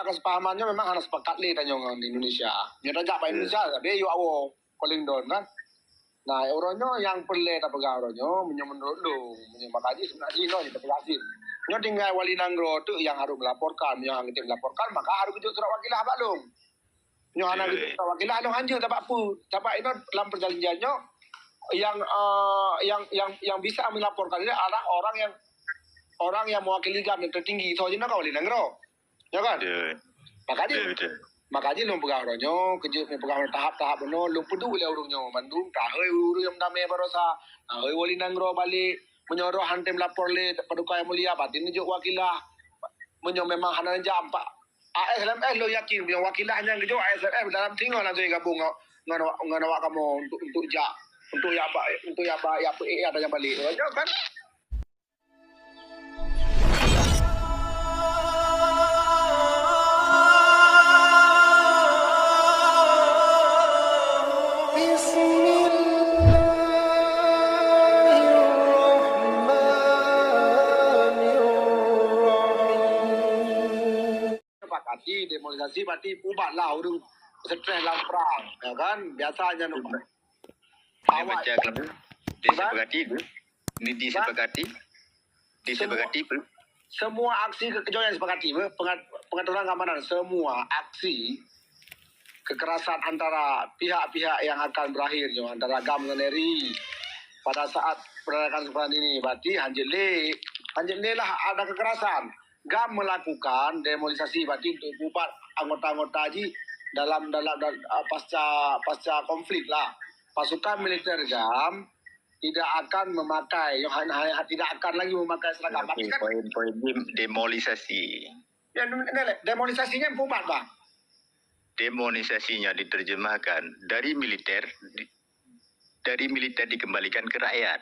kesepahamannya memang harus sepakat li tanya orang di Indonesia. Nyata jak pak Indonesia, tapi yuk awo paling don kan. Nah, orangnya yang perlu tak pegang orangnya, menurut lu, makaji sebenarnya no kita pelasin. Nyo tinggal wali nanggro tu yang harus melaporkan, yang kita melaporkan maka harus kejut surat wakilah pak long. Nyo hana kejut surat wakilah long anjir tak apa, tak itu dalam perjanjiannya yang bisa melaporkan ini adalah orang yang mewakili GAM yang tertinggi. Soalnya kau wali nanggro, ya kan? Makanya lu pegang orangnya, kejut pegang tahap-tahap benar, lu peduli orangnya, mandung, tahai urus yang damai barosa, tahai wali nanggro balik, menyuruh hantim lapor le paduka yang mulia, batin nunjuk wakilah, menyuruh memang hana jam pak. ASLMS lo yakin, yang wakilahnya yang kejut ASLM dalam tinggal nanti gabung ngawak kamu untuk jak, untuk ya ada yang balik, kan? Demonisasi berarti ubat lah orang stres dalam perang, ya kan? Biasanya nampak. Awak disepakati. Semua aksi kekejauhan disepakati, pengaturan keamanan, semua aksi kekerasan antara pihak-pihak yang akan berakhir, antara GAM dengan RI pada saat penerakan seperti ini, berarti hanjele lah ada kekerasan. GAM melakukan demonisasi berarti untuk bubat anggota-anggota haji dalam pasca konflik lah. Pasukan militer GAM tidak akan memakai, tidak akan lagi memakai seragam. Poin demonisasi. Ya, demonisasinya bubat bang. Demonisasinya diterjemahkan dari militer dikembalikan ke rakyat.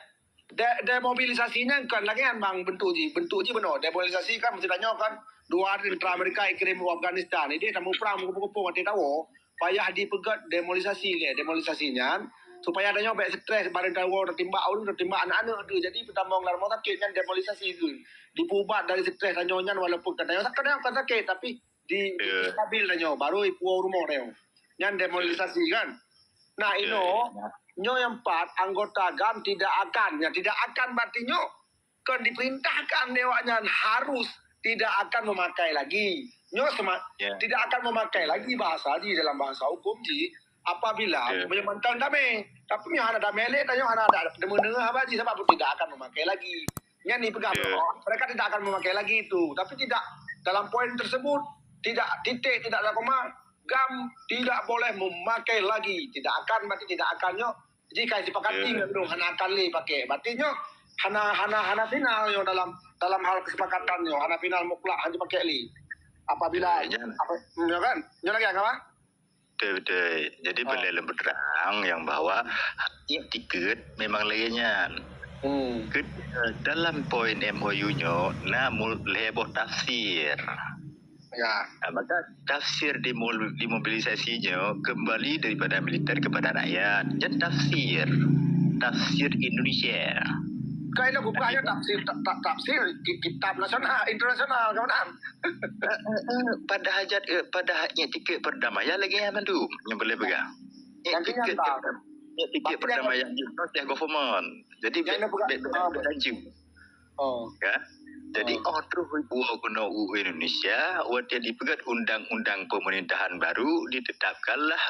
Demobilisasinya kan lagi kan bang bentuk ji benar. Demobilisasi kan mesti tanya kan 2 hari tentera Amerika kirim ke Afghanistan. Ini tamu perang kupu-kupu mati tahu. Payah dipegat demobilisasinya supaya adanya baik stres bareng tahu tertimbak anak-anak tu. Jadi pertama orang mau sakit kan demobilisasi itu dipubat dari stres tanyonya walaupun katanya kan sakit tapi di stabil tanyo baru ipu rumah dia. Yang demobilisasi kan. Nah nyo yang 4 anggota GAM tidak akan berarti nyo kan diperintahkan dewanya harus tidak akan memakai lagi. Nyo tidak akan memakai lagi bahasa di dalam bahasa hukum ji apabila menyemantang damai. Tapi yang ada damai le tanyo ada mendengar apa ji sebab tidak akan memakai lagi. Yang dipegang mereka tidak akan memakai lagi itu. Tapi tidak dalam poin tersebut tidak titik tidak ada koma GAM tidak boleh memakai lagi. Tidak akan berarti tidak akannya. Jika disepakati belum hana akan li pakai. Berarti nyo hana final yo dalam hal kesepakatan yo hana final mutlak hanya pakai li. Apabila ya kan? Nyo lagi apa? Betul. Jadi beliau berterang yang bahwa yang tiket memang lainnya. Dalam poin MOU-nya namun leboh tafsir. Ya. Maka tafsir dimobilisasinya kembali daripada militer kepada rakyat. Dan tafsir Indonesia. Kayaknya bukannya tafsir kitab nasional internasional kawan. Pada hajatnya tiket perdamaian lagi yang mandu yang boleh pegang. Tiket perdamaian di government. Jadi berjanji. Ya. Jadi terus buah guna Indonesia, waktu dipegat undang-undang pemerintahan baru ditetapkanlah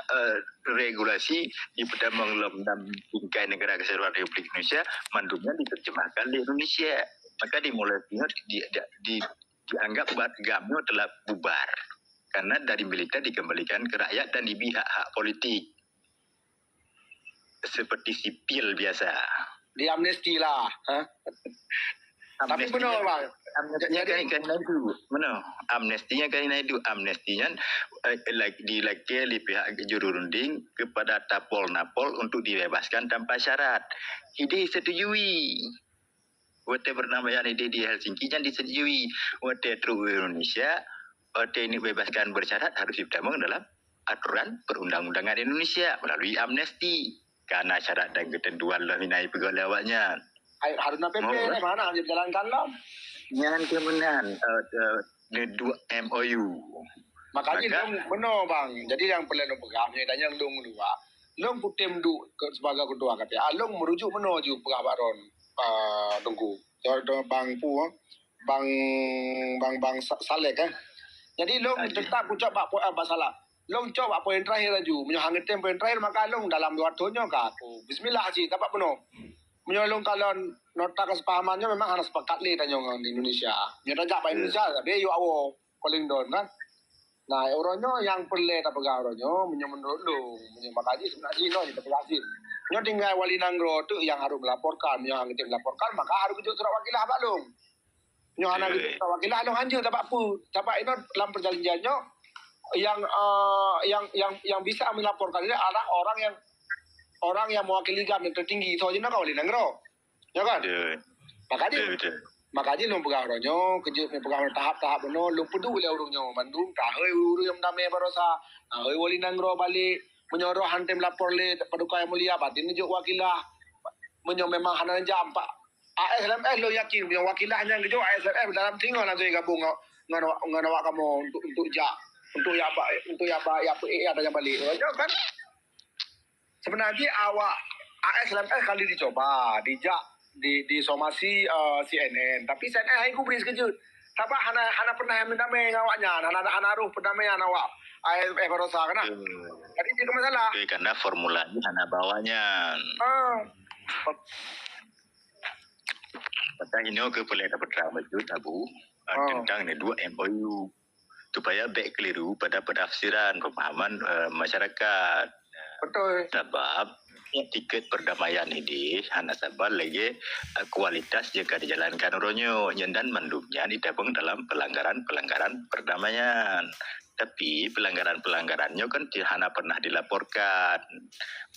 regulasi di Perdamaian dalam bingkai negara kesatuan Republik Indonesia, mandumnya diterjemahkan di Indonesia. Maka dimulai dianggap GAMNO telah bubar karena dari militer dikembalikan ke rakyat dan diberi hak politik seperti sipil biasa. Di amnesti lah. Tapi benar bang. Amnestinya di pihak juru runding kepada Napol untuk dibebaskan tanpa syarat. Ini disetujui. Waktu bernamaian ini di Helsinki yang disetujui. Waktu terus Indonesia, waktu ini bebaskan bersyarat harus dipertimbangkan dalam aturan perundang-undangan Indonesia melalui amnesti. Karena syarat dan ketentuan laminai pegawai lewatnya. Haruna PP mana dijalankan lah? Yang kemudian dua MOU Makanya Maka- long benar bang. Jadi yang pelai long pegang, yang tanya long dua. Long putem du sebagai ketua KPA. Long merujuk menuju pegawai Ron. Tunggu. Bang Pu, bang Saleh kan. Jadi long Haji. tetap ucap apa salah. Long coba poin terakhir aja. Menyohangi poin terakhir maka long dalam dua tahunnya aku. Bismillah Haji, dapat penuh. Menyolong kalau nota kesepahamannya memang harus sepakat li tanya orang di Indonesia. Nyata jak Indonesia, dia yuk awo calling down kan. Nah, euronya yang perle tak pegang euronya, menurut lu, makanya sebenarnya no kita pelasin. Nyo tinggal wali nangro tu yang harus melaporkan, yang kita melaporkan maka harus kejut surat wakilah Pak Long. Nyo anak kejut surat wakilah Long anjir tak apa, tak ini dalam perjanjiannya yang bisa melaporkan ini adalah orang yang mewakili kami tertinggi. Soalnya kau wali nangro, ya kan? Makanya lu pegang ronyo, kejut pegang tahap-tahap beno, lu peduli urungnya, mandung, tahui urung yang namanya barosa, tahui wali nangro balik, menyuruh hantem lapor le, paduka yang mulia, batin nunjuk wakilah, memang hana jam pak. ASLM lo yakin yang wakilahnya gitu ASLM dalam tinggal nanti gabung ngawak kamu untuk ya ada yang balik, ya kan? Sebenarnya awak ASLM kali dicoba, di somasi CNN, tapi CNN aku beri sekejut. Tapi hana pernah minta ngawaknya, hana ruh perdamaian awak. AFF Rosa kan? Jadi itu masalah. Karena formulanya hana bawanya. Tentang ini ke pelai dapat drama itu tabu tentang ni dua MOU supaya baik keliru pada penafsiran pemahaman masyarakat. Betul. Sebab tiket perdamaian ini hanya sabar lagi kualitas jika dijalankan ronyo dan menduknya ditabung dalam pelanggaran perdamaian. Tapi pelanggarannya kan hanya pernah dilaporkan.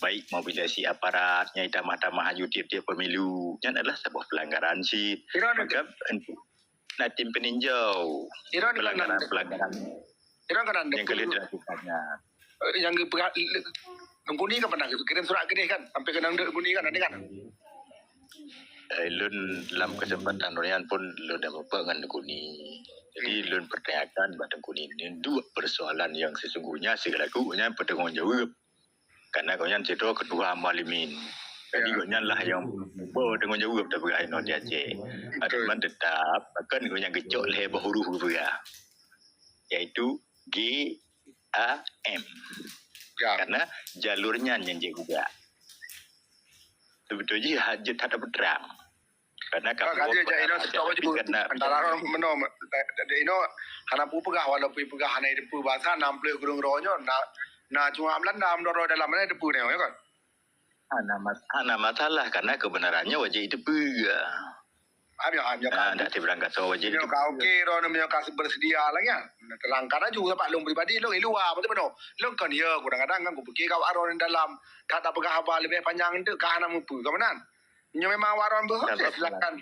Baik mobilisasi aparatnya, tamah-tamah haju tiap-tiap pemilu. Yang adalah sebuah pelanggaran sih. Maka nah tim peninjau pelanggaran yang kalian dilakukannya. Yang Nungkuni kan pernah kirim surat ke dia kan sampai ke Nungkuni kan ada kan lun dalam kesempatan Ronian pun lun dah apa dengan Nungkuni. Jadi lun pertanyakan pada Nungkuni ini dua persoalan yang sesungguhnya segalakunya bertanggung jawab karena konyan itu kedua malimin. Jadi konyan lah yang bertanggung jawab tak bergai non dia je. Adman tetap akan konyan kecok leh huruf ya yaitu GAM. Ya. Karena jalurnya nyenjek juga. Sebetulnya hajat ada berterang. Karena kalau karena antara orang menom ino hana pu pegah walaupun pegah hana itu bahasa nample gurung ronyo na cuma Belanda mendoro dalam mana itu ne ya kan. Hana masalah karena kebenarannya wajah itu pegah. Tidak berangkat so wajib. Kau okey, orang punya kasih bersedia lagi kan. Terangkan aja juga Pak Long pribadi Long luar betul betul. Long kan ya kadang-kadang kan aku fikir kau aron dalam kata pegah apa lebih panjang itu ke anak mupu kemanan. Nya memang waron berhak silakan.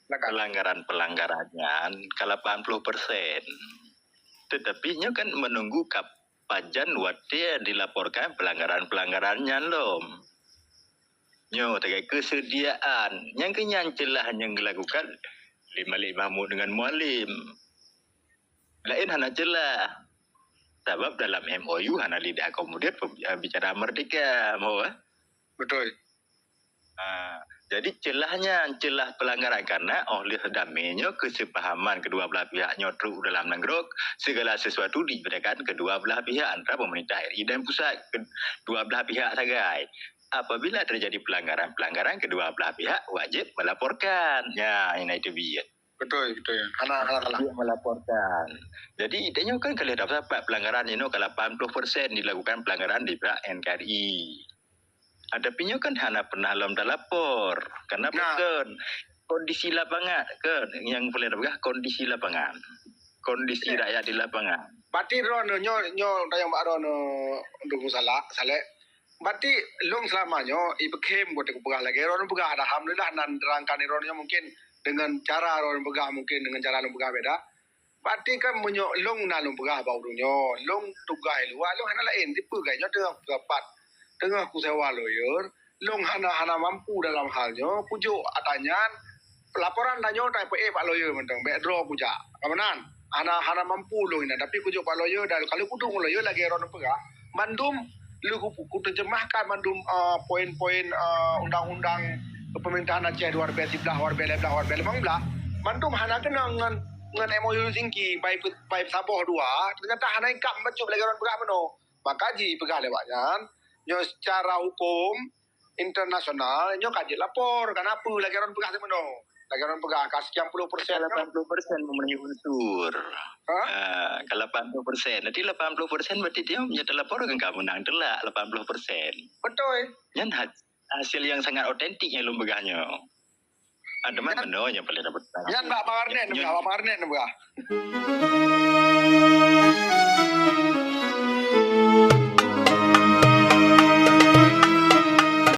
Pelanggarannya kalau 80%. Tetapi nya kan menunggu kapan watia dilaporkan pelanggarannya loh. Nyo terkait kesediaan yang kenyancelah yang dilakukan lima dengan mualim lain hana celah sebab dalam MOU hana tidak akomodir bicara merdeka mau betul. Jadi celah pelanggaran karena oleh damainya kesepahaman kedua belah pihak nyotru dalam negara segala sesuatu diberikan kedua belah pihak antara pemerintah RI dan pusat kedua belah pihak sagai. Apabila terjadi pelanggaran kedua belah pihak wajib melaporkan. Ya, ini itu biar. Betul ya. Karena melaporkan. Jadi idenya kan kalau dapat pelanggaran ini kalau 80% dilakukan pelanggaran di pihak NKRI. Ada pinyo kan hanya pernah lom lapor karena bukan kondisi lapangan kan yang boleh apa kondisi lapangan. Kondisi rakyat di lapangan. Berarti rono nyo tayang Mbak Rono untuk salah. Berarti long selamanya ibekem gote pegah lagi orang pegah alhamdulillah nan terangkan ironnya mungkin dengan cara orang pegah mungkin dengan cara long pegah beda. Berarti kan long nalung pegah baurunya long tugas luar long hana lain tipe gayanya tengah ku sewa lawyer long hana mampu dalam halnya pujuk atanyan laporan danyo tak Pak lawyer mentang bedro puja. Kamanan hana mampu lo ina tapi kujo pak lawyer dan kalau kudu lawyer lagi ron pega mandum lu ku terjemahkan mandum poin-poin undang-undang pemerintahan Aceh 2013 2015 mandum hana kena ngan MOU singki baik Sabah dua ternyata hana ikap macam lagi ron pega meno maka ji pega lewatnya nyo secara hukum internasional nyo kaji lapor kenapa lagi ron pega meno lagi orang pegang sekian puluh persen, 80% memenuhi unsur. Kalau 80%, nanti 80% berarti dia menyatakan laporan kamu menang telak 80%. Betul. Yang hasil yang sangat otentik yang lu pegahnya. Ada mana benar yang paling dapat. Yang Mbak Marnet, Mbak Marnet, Mbak.